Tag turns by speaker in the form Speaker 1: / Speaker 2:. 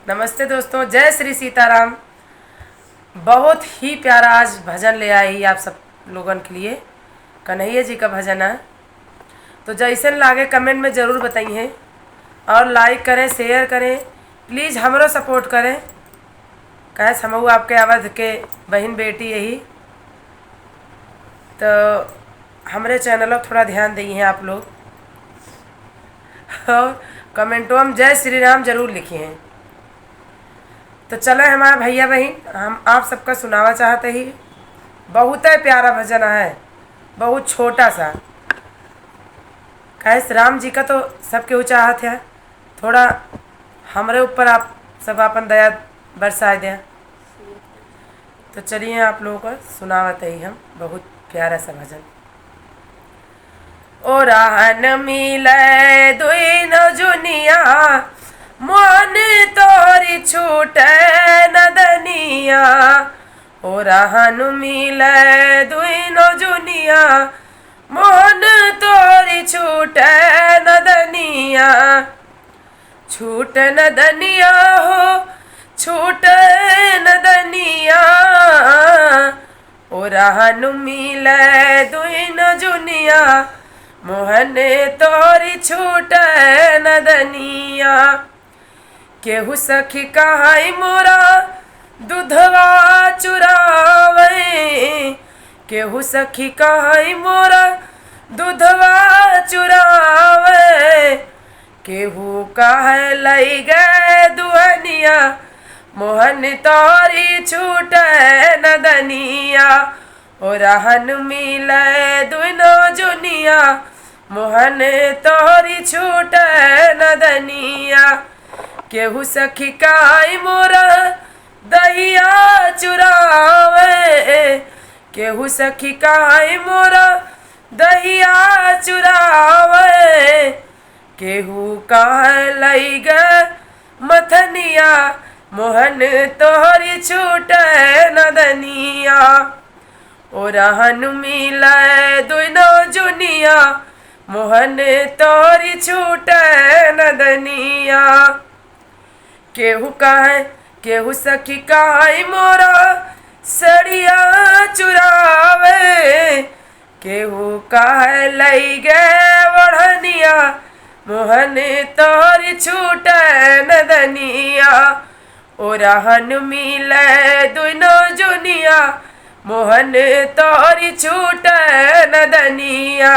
Speaker 1: नमस्ते दोस्तों, जय श्री सीताराम। बहुत ही प्यारा आज भजन ले आई आप सब लोगन के लिए। कन्हैया जी का भजन है, तो जैसे लागे कमेंट में ज़रूर बताइए और लाइक करें, शेयर करें, प्लीज़ हमरो सपोर्ट करें। कहे समूह आपके अवध के बहन बेटी यही, तो हमारे चैनल पर थोड़ा ध्यान दिए आप लोग और कमेंटों में जय श्री राम जरूर लिखिए हैं। तो चले हमारे भैया बहन, हम आप सबका सुनावा चाहते ही। बहुत ही प्यारा भजन है, बहुत छोटा सा। कहे राम जी का तो सबके चाहत है, थोड़ा हमारे ऊपर आप सब अपन दया बरसाए दें। तो चलिए आप लोगों को सुनावत ही हम बहुत प्यारा सा भजन। ओ रहन मिले दुई न जुनिया, मन तोरी छूटे नदनिया। ओ रहन मिले दुई न जुनिया, मन तोरी छूटे नदनिया। छूट नदनिया हो छूट नदनिया, ओ रहन मिले दुई न जुनिया, मोहने तोरी छूट नदनिया। केहू सखी कहाई मोरा दूधवा चुरावे, केहू सखी कहाई मोरा दूधवा चुरावे। केहू कहे लई गए दुहनिया, मोहन तोरी छूट नदनिया। ओ रहन मिले दुनो जुनिया, मोहन तोरी छूट नदनिया। केहू सखी काई मोरा दहिया चुरावे, केहू सखी काई मोरा दहिया चुरावे। केहू कहे लई गए मथनिया, मोहन तोरी छूट नदनिया। ओ रहन मिले दुनो जुनिया, मोहन तोरी छूट नदनिया। केहू कहे केहू सखी कहाई मोरा सड़िया चुरावे, केहू कहे लई गए बढ़निया, मोहन तोरी छूट नदनिया। ओ रहन मिले दुनो जुनिया, मोहन तोरी छूट नदनिया।